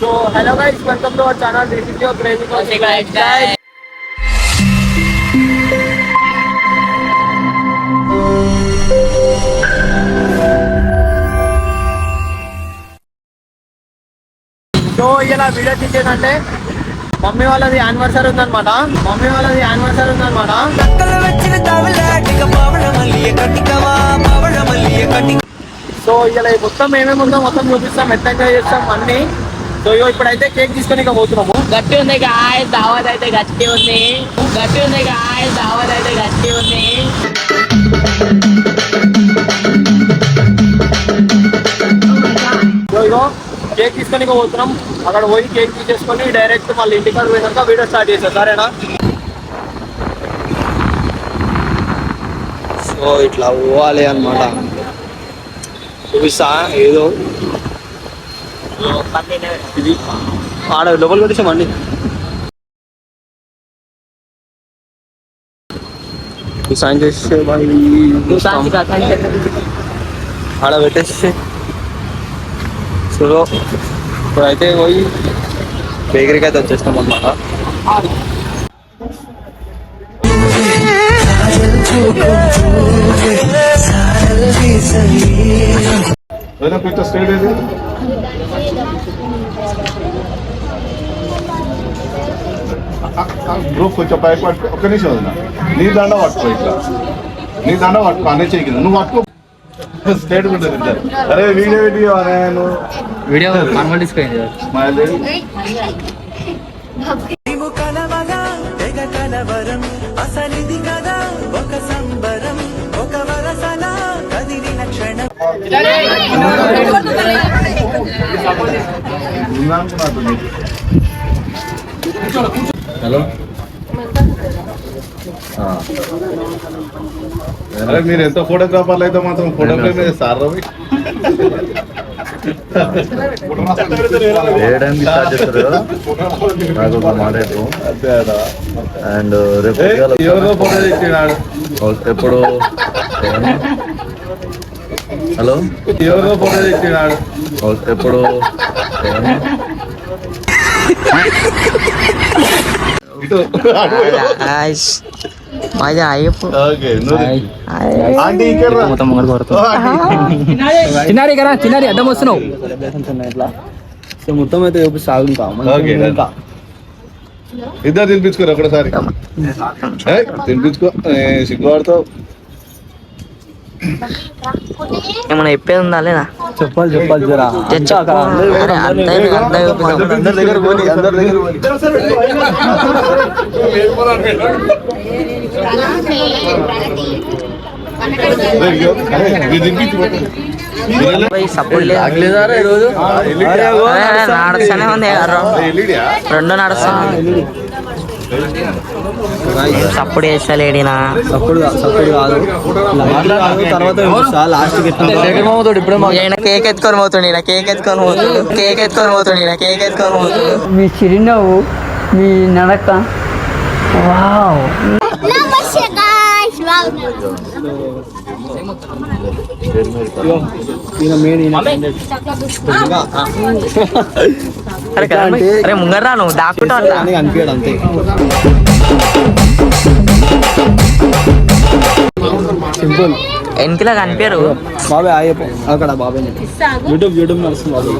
So hello guys, welcome to our channel. This is your crazy guys. So ఇలా video తీసేదంటే mummy వాళ్ళది anniversary ఉందన్నమాట. So ఇలా మొత్తం ఏమేమి ఉందో మొత్తం చూపిస్తాం, ఎంత ఎంజాయ్ చేస్తాం అన్ని. సో ఇప్పుడైతే కేక్ తీసుకొని ఇక పోతున్నాము. గట్టి ఉంది గాయస్, దావత్ అయితే గట్టి ఉంది. సో ఇగో కేక్ తీసుకొని ఇక పోతున్నాం. అక్కడ పోయి కేక్ తీసేసుకొని డైరెక్ట్ మళ్ళీ ఇంటికాడ పోయినాక వీడియో స్టార్ట్ చేస్తాం, సరేనా? సో ఇట్లా పోవాలి అన్నమాట. చూపిస్తా ఏదో ఇది ఆడ లోపల పెట్టేసామండి. సాయం చేస్తే ఆడ పెట్టేస్తే. సో ఇప్పుడైతే పోయి బేకరీకి అయితే వచ్చేస్తాం అన్నమాట. గ్రూప్ కొంచెం పైకి పట్టుకో, ఒక్క నిమిషం వదిన. నీ దండ పట్టుకో, ఇట్లా నీ దండ పట్టుకో, అనే చేయకి నువ్వు పట్టుకో. స్టేట్ ఉంటుంది ఇద్దరు. అరే వీడియో నేను వీడియో నార్మల్ డిస్ప్లే హలో. అరే మీరు ఎంత ఫోటోగ్రాఫర్లు అయితే మాత్రం ఫోటో ఫ్రేమ్ సార్ రవి వేయడానికి స్టార్ట్ చేస్తారు నాకు ఒక మాట అండ్ రేపు ఎవరో ఫోటో తెచ్చినాడు ఎప్పుడు హలో ఎవరో ఫోటో తెచ్చినాడు ఎప్పుడు తిన్నారి అడ్డం వస్తున్నావు. మొత్తం అయితే చూపిస్తా. ఇద్దరు తినిపించుకోరు ఒకసారి, తినిపించుకో. సిగ్గుపడతావు. ఏమన్నా చెప్పేది ఉందా లేదా? చెప్పాలి జరా. సపోర్ట్ లేదు నడుస్తానే ఉంది, రెండు నడుస్తాను. సప్పుడు చేస్తా లేడినా, సప్పుడు కాదు తర్వాత లాస్ట్ కేక్ ఎత్తుకొని పోతుండే. మీ చిరునవ్వు, మీ నడక, వావ్. అరే ముంగరా నువ్వు దాక్కుంటా అనిపించడు అంతే. సింపుల్. వెనకలా కనిపించరు బాబాయ్. ఆయప్ప అక్కడ బాబాయ్ యూట్యూబ్ నడుస్తుంది బాబాయ్.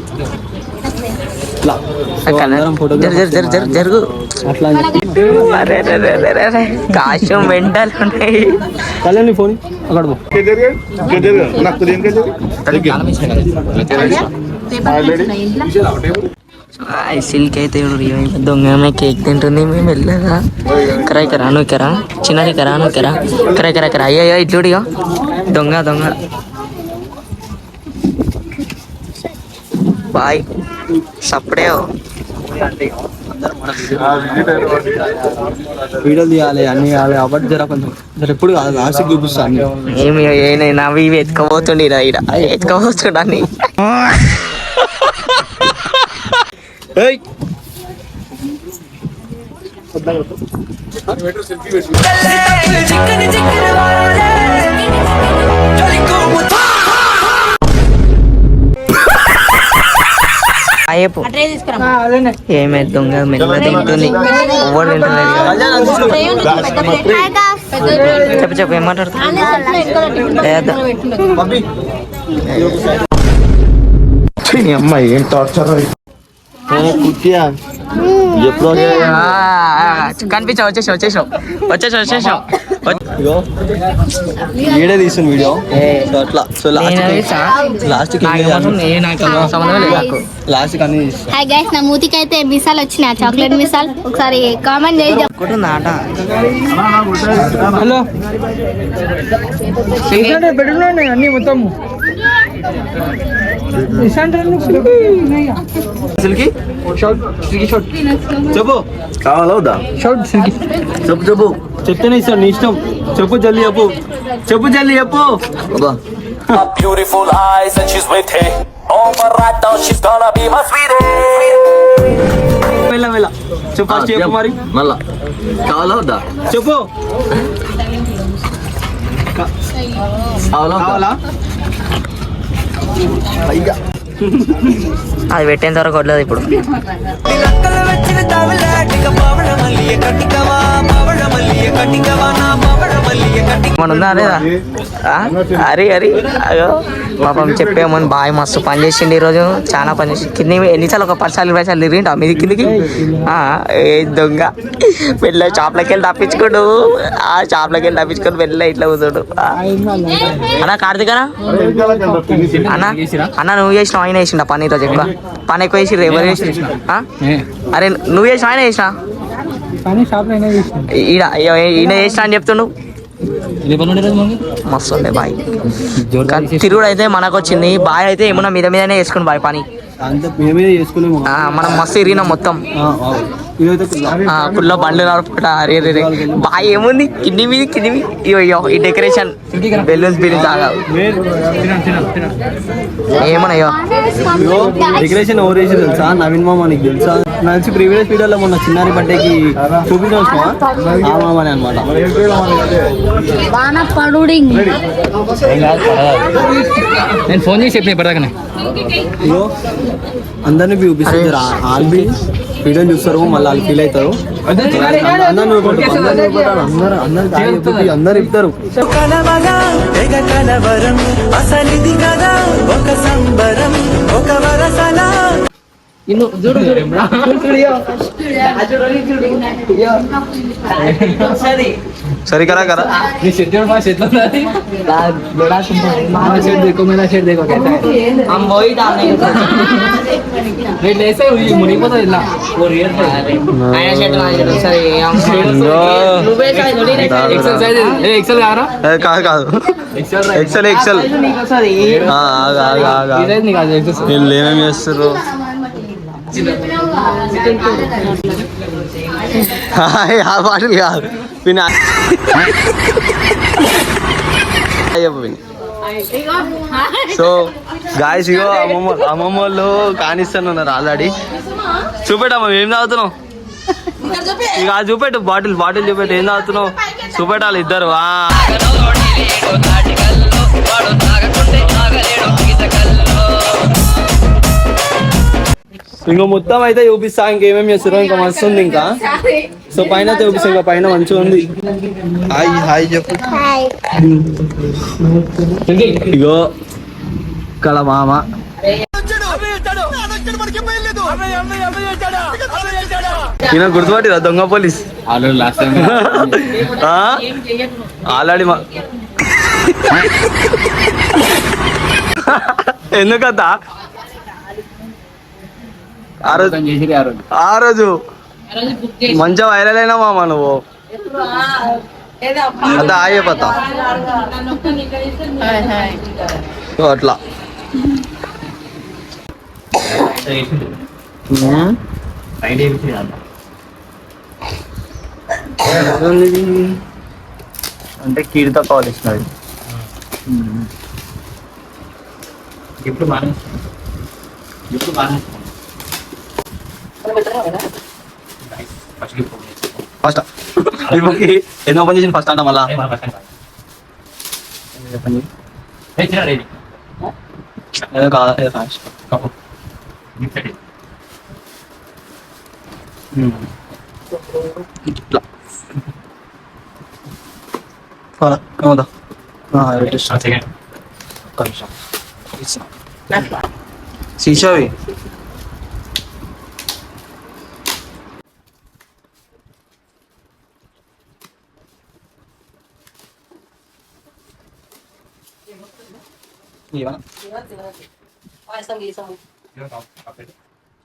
జరుగు కాస్ట్యూమ్ మెంటల్ ఉన్నాయి. కళ్యాణ్ ఫోన్ అక్కడ సిల్క్ అయితే దొంగ కేక్ తింటుంది. మేము వెళ్ళగా కరా నువ్వు కరా చిన్నది కరా నువ్వు కరా అయ్యో ఇట్లుడిగా దొంగ బాయ్ సప్పుడే వీడియోలు తీయాలి, అన్ని కావాలి కాబట్టి జర కొంచెం ఎప్పుడు కాదు లాస్ట్ చూపిస్తాను. ఏమి నవ్వి ఎత్తుకపోతుండే ఎత్తుకపోతుండని. అయ్యప్పు ఏమైంది దొంగ మెల్ల తింటుంది ఎవరు తింటున్నారు చెప్పు చెప్పు ఏం మాట్లాడుతుంది అమ్మాయి ఏం టార్చర్ కుట్టియా ఎప్పుడు కనిపించావు వచ్చేసావు వీడియో తీసిన వీడియో సో అట్లా సో లాస్ట్ అన్ని హాయ్ గైస్ నా మూతికి అయితే మిసాల్ వచ్చినాయి చాక్లెట్ మిసాల్ ఒకసారి కామెంట్ చేసి ఆట హలో పెట్టున్నాయి అన్ని మొత్తం చెప్పు కావాలా వద్దా చెప్పు చెప్తేనే ఇస్తాను నీ ఇష్టం చెప్పు జల్దీ చెప్పు జల్దీ చెప్పు Beautiful eyes and she's with it. Oh, but right now she's gonna be my sweetie. వెళ్ళ చెప్పు ఫస్ట్ చెప్పు మరి మళ్ళా కావాలా వద్దా చెప్పు కావాలా అది పెట్టేంత వరకు వదలదు ఇప్పుడు ఉందా లేదా అరే అయ్యో పాపం చెప్పేమని బాగా మస్తు పని చేసిండు ఈరోజు చాలా పని చేసి కింద ఎన్నిసార్లు ఒక 10 సార్లు 20 సార్లు తిరిగింటా మీది కిందికి ఏ దొంగ వెళ్ళ షాప్లోకి వెళ్ళి తప్పించుకోడు ఆ షాప్లోకి వెళ్ళి తప్పించుకొని వెళ్ళ ఇట్లా కూర్చోడు అన్న కార్తీకనా అన్న నువ్వు చేసినావు ఆయన చేసిండా పని ఈరోజు ఎక్కువ పని ఎక్కువ చేసి ఎవరు చేసి అరే నువ్వు చేసినా ఆయన చేసినా ఈయన చేసినా అని చెప్తుండు మస్తు ఉండే బాయ్ తిరుగుడు అయితే మనకు వచ్చింది బాయ్ అయితే ఏమన్నా మీదనే వేసుకుని బాయ్ పని మనం మస్తు ఇరిగినాం మొత్తం కుల్లో బండ్లు నడుపుకుంటా అరే రే బాయ్ ఏముంది కింది మీద అయ్యో ఈ డెకరేషన్ బెలూన్స్ బిల్లున్స్ ఏమన్నాయో డెకరేషన్ ఎవరు వేసి తెలుసా నవీన్ మామ నీకు తెలుసా నాకు ప్రీవియస్ వీడియోలో మొన్న చిన్నారి బర్త్డేకి చూపించాల్సిన ఆ మామని అనమాట నేను ఫోన్ చేసి చెప్పిన ఇప్పటిదాకా అందరినీ చూపిస్తుంది ఆల్బీ వీడియో చూస్తారు మళ్ళీ వాళ్ళు ఫీల్ అవుతారు అందరు ఇస్తారు సరే కరా కరా కాదు ఎక్సెల్ వీళ్ళు ఏమేమి చేస్తారు పాటలు కాదు సో గాయస్ ఇగో అమ్మమ్మ వాళ్ళు కానిస్తున్నారు ఆల్రెడీ చూపెట్టమ్మా ఏం తాగుతున్నావు ఇక చూపెట్టు బాటిల్ చూపెట్టు ఏం తాగుతున్నావు చూపెట్టాలి ఇద్దరు ఇంకో మొత్తం అయితే చూపిస్తా ఇంకేమేమి చేస్తారు ఇంకా మస్తు ఉంది ఇంకా సో పైన అయితే చూపిస్తా ఇంకా పైన మంచిగా ఉంది హాయ్ చెప్పు ఇగో కళ మామ ఈయన గుర్తుపట్టిరా దొంగ పోలీస్ ఆల్రెడీ ఎందుకంతా ఆ రోజు మంచిగా వైరల్ అయినా మామ నువ్వు అదే ఆగిపోతా అట్లా అంటే కీర్త కాల్ ఇచ్చినది ఇప్పుడు ఫస్ట్ ఎన్నో పని చేసింది ఫస్ట్ అంట మళ్ళా ఇట్లా కమదా శీషావి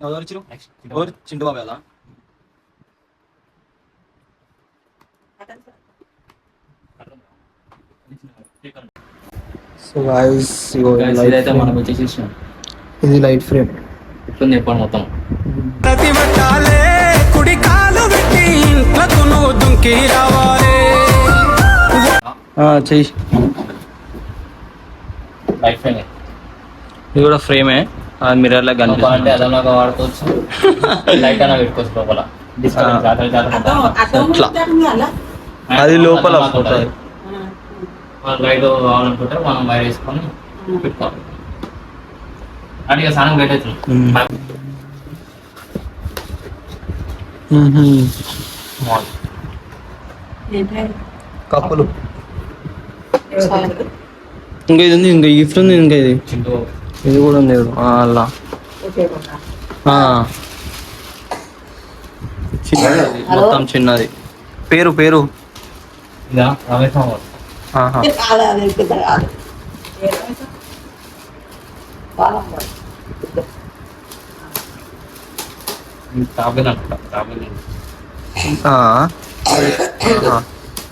ఎవరు చింటు బాబు ఎలా సో గాయ్స్ ఇదైతే మనం వచ్చేసి ఇది లైట్ ఫ్రేమ్ ఇప్పుడు చెప్పండి మొత్తం చెయ్యి లైఫ్ ఫ్రెండ్ ఇది కూడా ఫ్రేమే మిర్రర్ లా అంటే కనిపిస్తుంది అదనగా వాడుకోవచ్చు లైట్ అయినా పెట్టుకోవచ్చు లోపల అట్లా అది లోపల లైట్ కావాలనుకుంటే మనం వైర్ వేసుకొని పెట్టుకోవాలి అంటే ఇక స్నానం బయట కప్పులు ఇంకా ఇది ఉంది ఇంకా గిఫ్ట్ ఉంది ఇంకా ఇది చింటూ ఇది కూడా ఉంది చూడు. అలా చిన్నది మొత్తం చిన్నది పేరు పేరు ఇదా రమేష్ మామ ఆహా. టాపిన్ అనుకుంటా టాపిన్ ఆ.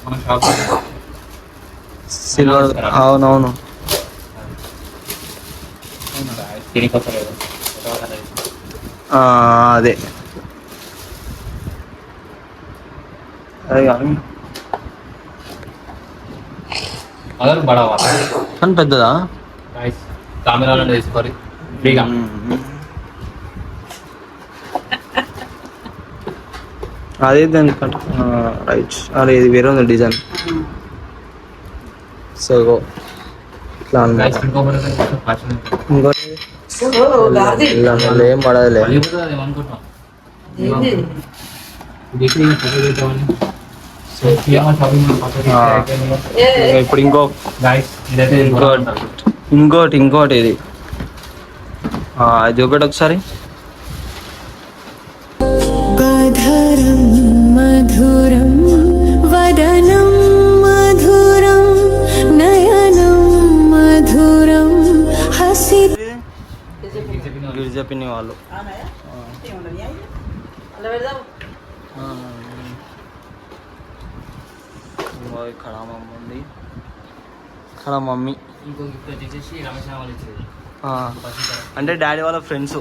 మన షాప్ సిల్వర్ అవునవును తిరిగి వస్తలేదు ఆ, అదే అదే కానీ అదర్ బడావా కానీ పెద్దదా కెమెరాలో తీసుకోరి ఫ్రీగా అదే దానికంటే రైట్ అరే ఇది వేరే ఉంది డిజైన్ సో ఇట్లా అన్నమాట ఇంకోటి ఇలా మళ్ళీ ఏం పడదులే ఇప్పుడు ఇంకోటి ఇది అది ఒకటి ఒకసారి పధరం మధురం వదనం మధురం నయనం మధురం హసి గిరిజపిని వాళ్ళు ఇక్కడ మమ్మీ ఉంది ఇక్కడ మమ్మీ ఇంకో గిఫ్ట్ వచ్చేసి రమేష్ వాళ్ళు ఇచ్చేది అంటే డాడీ వాళ్ళ ఫ్రెండ్స్